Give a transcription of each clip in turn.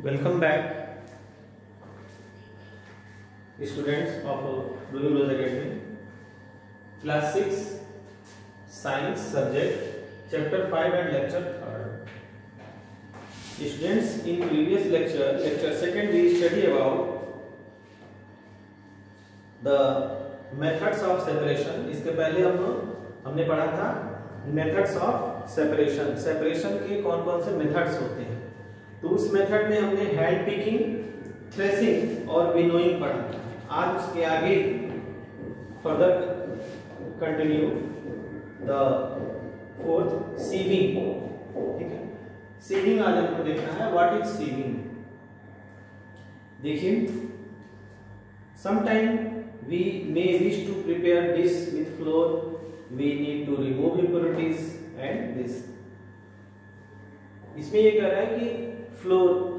Welcome back, students of Blooming Rose Academy. Class 6 Science subject, Chapter 5 and Lecture 3rd. Students, in previous lecture 2nd, we study about the methods of separation. इसके पहले हमने पढ़ा था methods of separation. Separation के कौन कौन से methods होते हैं. तो उस मेथड में हमने हैंड पिकिंग, थ्रेसिंग और विनोइंग पढ़ा था. आज उसके आगे further continue the fourth sieving. ठीक है, सीविंग आज हमको देखना है. What is sieving? देखिए, sometime we may wish to prepare dish with flour. We need to remove impurities and this. इसमें ये कह रहा है कि फ्लोर,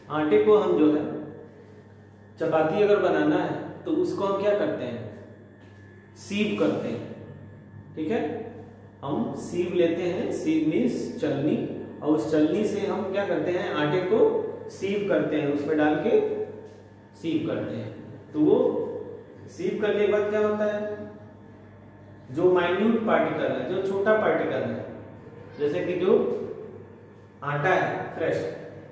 आटे को हम जो है चपाती अगर बनाना है तो उसको हम क्या करते हैं, सीव करते हैं. ठीक है, हम सीव लेते हैं. सीव मीन्स चलनी, और उस चलनी से हम क्या करते हैं, आटे को सीव करते हैं, उसमें डाल के सीव करते हैं. तो वो सीव करने के बाद क्या होता है, जो माइन्यूट पार्टिकल है, जो छोटा पार्टिकल है, जैसे कि जो आटा है फ्रेश,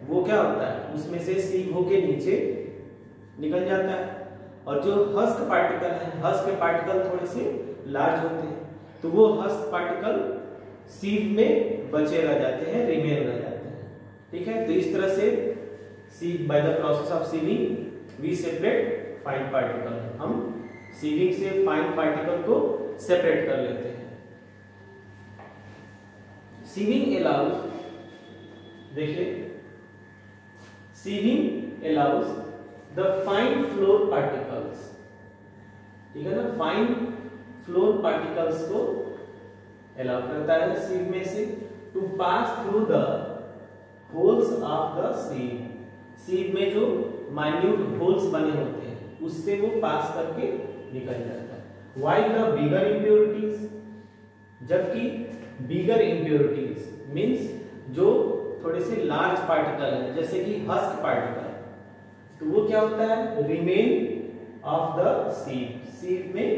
वो क्या होता है, उसमें से सीव होके नीचे निकल जाता है. और जो हस्क पार्टिकल है, हस्क के पार्टिकल थोड़े से लार्ज होते हैं, तो वो हस्क पार्टिकल सीव में बचे रह जाते हैं, रिमेन रह जाते हैं. ठीक है, तो इस तरह से sieve, by the process of sieving we separate fine particle. हम सीविंग से फाइन पार्टिकल को सेपरेट कर लेते हैं. सीविंग अलाउज, देखिए, sieving allows the fine flour particles. ठीक है ना, फाइन फ्लोर पार्टिकल्स को अलाउ करता है सीव में से to pass through the holes of the sieve. Sieve में जो माइन्यूट होल्स बने होते हैं उससे वो पास करके निकल जाता है. व्हाइल द बिगर इम्प्योरिटीज, जबकि बिगर इम्प्योरिटीज मीन्स जो थोड़े से लार्ज पार्टिकल है, जैसे कि हस्क पार्टिकल, तो वो क्या होता है, remain of the sieve. Sieve में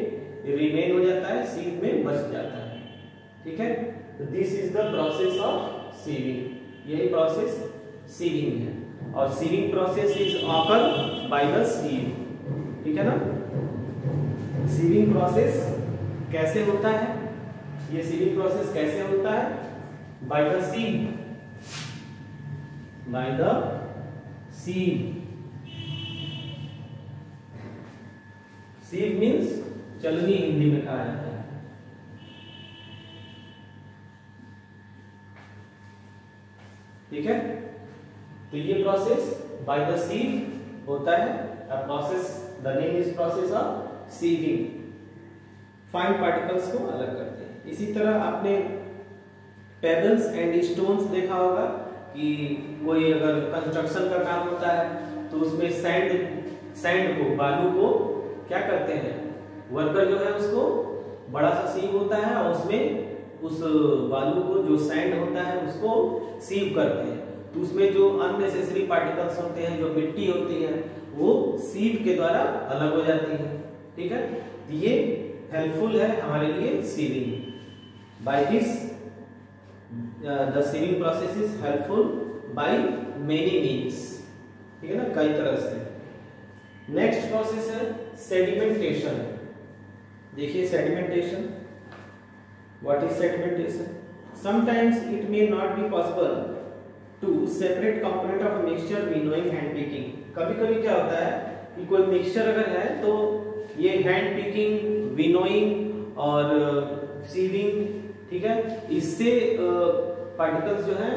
रिमेन हो जाता है, सीव में बच जाता है. ठीक है, तो this is the process of sieving. यही प्रोसेस सीविंग है. और sieving process is occur by the sieve. ठीक है ना, सीविंग प्रोसेस कैसे होता है, ये सीविंग प्रोसेस कैसे होता है, by the sieve, by the sieve. Sieve means चलनी, हिंदी में कहा जाता है. ठीक है, तो ये प्रोसेस बाय द सीव होता है. Process, the name is process of sieving. Fine particles को अलग करते हैं. इसी तरह आपने पेबल्स एंड स्टोन्स देखा होगा कि कोई अगर कंस्ट्रक्शन का काम होता है तो उसमें सैंड को, बालू को क्या करते हैं, वर्कर जो है उसको बड़ा सा सीव होता है और उसमें उस बालू को, जो सैंड होता है, उसको सीव करते हैं. तो उसमें जो अननेसेसरी पार्टिकल्स होते हैं, जो मिट्टी होती है, वो सीव के द्वारा अलग हो जाती है. ठीक है, ये हेल्पफुल है हमारे लिए sieving. By this the sieving process is helpful by many means. ठीक है ना, कई तरह से. नेक्स्ट प्रोसेस है सेडिमेंटेशन. देखिए, sedimentation, what is sedimentation? Sometimes it may not be possible to separate component of mixture winnowing hand picking. कभी कभी क्या होता है कि कोई मिक्सचर अगर है तो ये हैंड पिकिंग, विनोइंग और सीविंग, ठीक है, इससे पार्टिकल्स जो है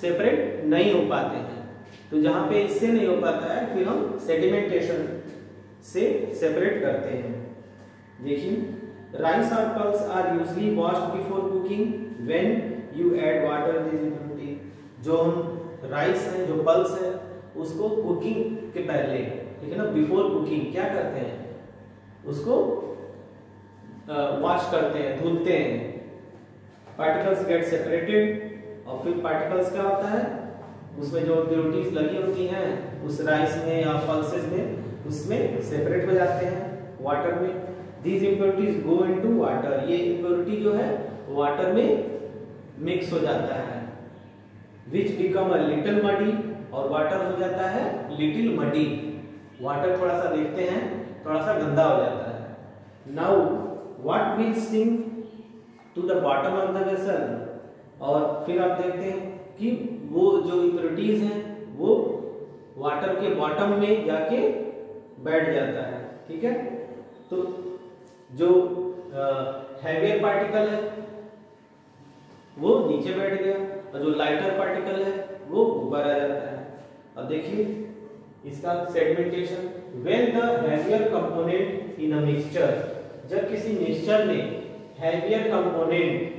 सेपरेट नहीं हो पाते हैं. तो जहां पे इससे नहीं हो पाता है, फिर हम सेडिमेंटेशन से सेपरेट करते हैं. देखिए, राइस और pulse are usually washed before cooking when you add water this impurity. जो हम राइस है, जो पल्स है, उसको कुकिंग के पहले, ठीक है ना, बिफोर कुकिंग क्या करते हैं, उसको वॉश करते हैं, धुलते हैं. पार्टिकल्स गेट सेपरेटेड, और फिर पार्टिकल्स क्या होता है, उसमें जो इम्प्योरिटीज लगी होती हैं उस राइस में या पल्सेस में, उसमें सेपरेट हो जाते हैं वाटर में। These impurities go into water, ये इम्प्योरिटी जो है वाटर में मिक्स हो जाता है। विच बिकम अ लिटिल मडी, और वाटर हो जाता है लिटिल मडी। वाटर थोड़ा सा देखते हैं थोड़ा सा गंदा हो जाता है। Now what will sink to the bottom of the vessel, और फिर आप देखते हैं कि वो जो इम्प्योरिटीज हैं वो वाटर के बॉटम में जाके बैठ जाता है। ठीक है, तो जो हैवियर पार्टिकल है वो नीचे बैठ गया और जो लाइटर पार्टिकल है वो ऊपर आ जाता है। अब देखिए इसका sedimentation. When the heavier component in a mixture, जब किसी मिक्सचर में heavier component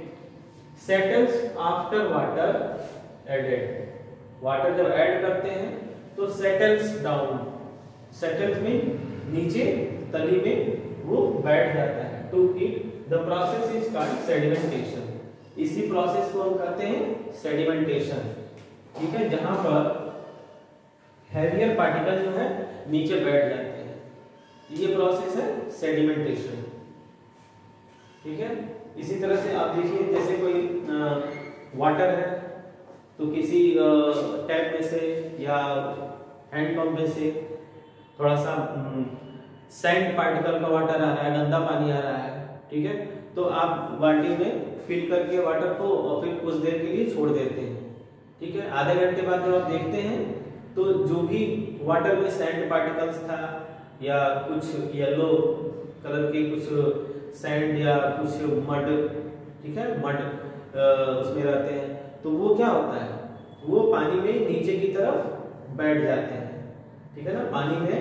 settles after water added, water जब ऐड करते हैं तो सेटल्स डाउन, सेटल्स में नीचे तली में वो बैठ जाता है। To it the process is called sedimentation. इसी प्रोसेस को हम कहते हैं सेडिमेंटेशन। ठीक है, जहां पर हैवियर पार्टिकल जो है नीचे बैठ जाते हैं, ये प्रोसेस है सेडिमेंटेशन। ठीक है, इसी तरह से आप देखिए जैसे कोई वाटर है तो किसी टैप में से या हैंडपंप में से थोड़ा सा सैंड पार्टिकल का वाटर आ रहा है, गंदा पानी आ रहा है। ठीक है, तो आप बाल्टी में फिल करके वाटर को और फिर कुछ देर के लिए छोड़ देते हैं। ठीक है, आधे घंटे बाद जब आप देखते हैं तो जो भी वाटर में सैंड पार्टिकल्स था या कुछ येलो कलर के कुछ सैंड या कुछ मड, ठीक है, मड उसमें रहते हैं, तो वो क्या होता है, वो पानी में नीचे की तरफ बैठ जाते हैं। ठीक है ना, पानी में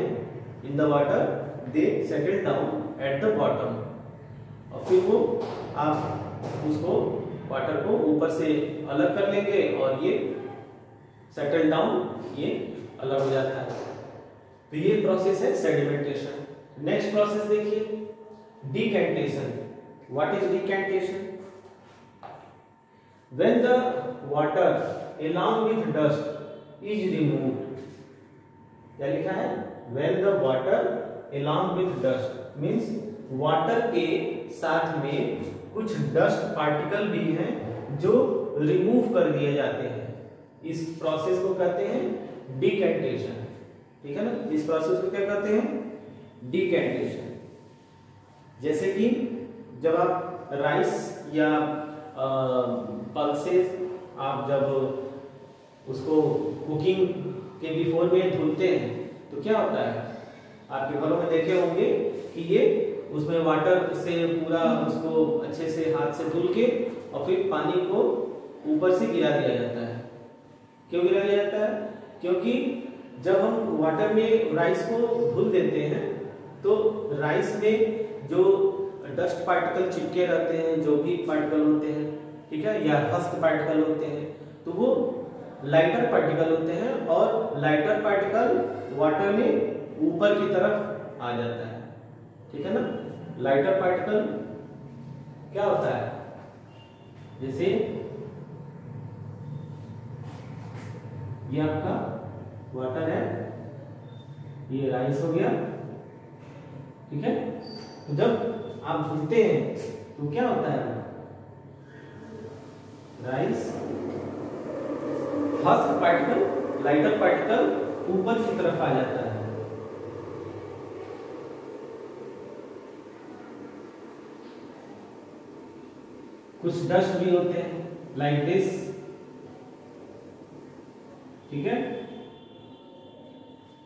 in the water they settle down at the bottom, और फिर वो आप उसको वाटर को ऊपर से अलग कर लेंगे और ये सेटल डाउन, ये अलग हो जाता है। तो ये प्रोसेस है सेडिमेंटेशन। नेक्स्ट प्रोसेस देखिए decantation. What is decantation? When the water along with dust is removed, क्या लिखा है? When the water along with dust means water के साथ में कुछ डस्ट पार्टिकल भी हैं जो रिमूव कर दिए जाते हैं। इस प्रोसेस को कहते हैं डिकैंटेशन। ठीक है ना, इस प्रोसेस को क्या कहते हैं? डिकैंटेशन। जैसे कि जब आप राइस या पल्सेस आप जब उसको कुकिंग के बिफोर में धुलते हैं तो क्या होता है, आपके घरों में देखे होंगे कि ये उसमें वाटर से पूरा उसको अच्छे से हाथ से धुल के और फिर पानी को ऊपर से गिरा दिया जाता है। क्यों गिरा दिया जाता है? क्योंकि जब हम वाटर में राइस को धुल देते हैं तो राइस में जो डस्ट पार्टिकल चिपके रहते हैं, जो भी पार्टिकल होते हैं, ठीक है, या हस्क पार्टिकल होते हैं, तो वो लाइटर पार्टिकल होते हैं और लाइटर पार्टिकल वाटर में ऊपर की तरफ आ जाता है। ठीक है ना, लाइटर पार्टिकल क्या होता है, जैसे ये आपका वाटर है, ये राइस हो गया। ठीक है, तो जब आप धुलते हैं तो क्या होता है, rice husk particle, lighter particle ऊपर की तरफ आ जाता है। कुछ डस्ट भी होते हैं लाइक दिस। ठीक है,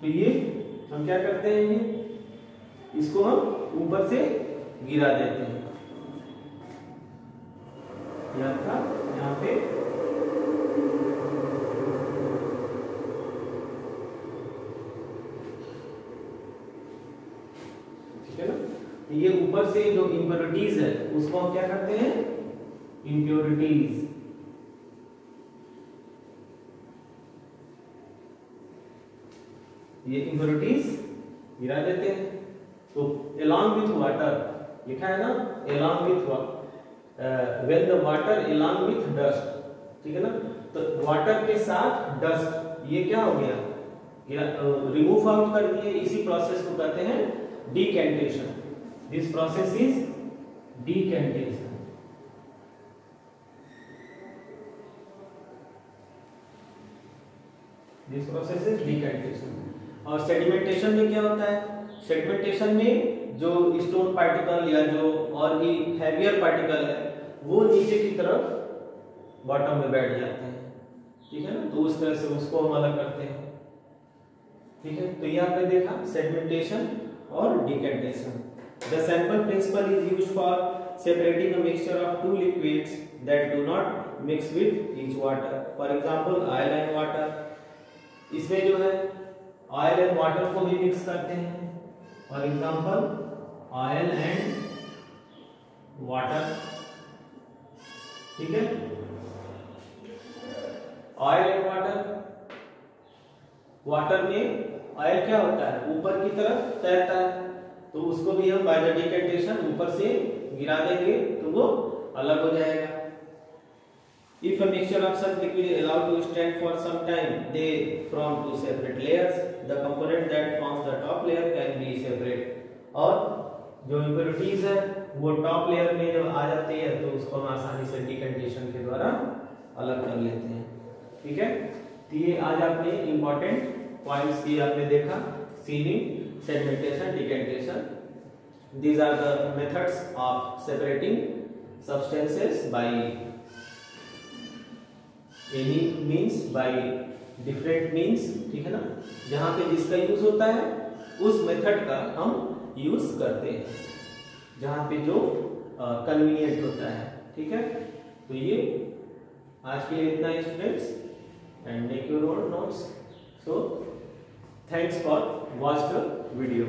तो ये हम क्या करते हैं, ये इसको हम ऊपर से गिरा देते हैं। यहाँ पे ठीक है ना, ये ऊपर से जो इम्प्योरिटीज है उसको हम क्या करते हैं, इम्प्योरिटीज। ये इम्प्योरिटीज गिरा देते हैं। तो along with water लिखा है ना, along with when the water along with dust, ठीक है ना, तो वाटर के साथ डस्ट ये क्या हो गया, रिमूव आउट कर दिए। इसी प्रोसेस को कहते हैं decantation. This process is decantation. This process is decantation. और सेडिमेंटेशन में क्या होता है, सेडिमेंटेशन में जो स्टोन पार्टिकल या जो और भी हैवियर पार्टिकल है वो नीचे की तरफ बॉटम में बैठ जाते हैं, ठीक है ना। तो उस तरह से उसको हम अलग करते हैं, ठीक है। तो ये आपने देखा सेडिमेंटेशन और decantation. The sample principle is used for separating a mixture of two liquids that do not mix with each water. For example, oil and water. इसमें जो है oil and water को भी मिक्स करते हैं। For example, oil and water, ठीक है। oil and water, water में ऑयल क्या होता है, ऊपर की तरफ तैरता है, तो उसको भी हम बाय द डिकेंटेशन ऊपर से गिरा देंगे तो वो अलग हो जाएगा। If a mixture of such liquid is allowed to stand for some time, they form two separate layers. The component that forms the top layer can be separate. और जो impurities है वो टॉप लेयर में जब आ जाती है तो उसको हम आसानी से डिकेंटेशन के द्वारा अलग कर लेते हैं, ठीक है। तो ये आज आपने इंपॉर्टेंट पॉइंट्स की आपने देखा, sieving, sedimentation, decantation. These are the methods of separating substances by any means, by different means, ठीक है ना। जहां पे जिसका यूज होता है उस मेथड का हम यूज करते हैं, जहां पे जो कन्वीनियंट होता है, ठीक है। तो ये आज के लिए इतना students, and make your own notes. So thanks for watch the video.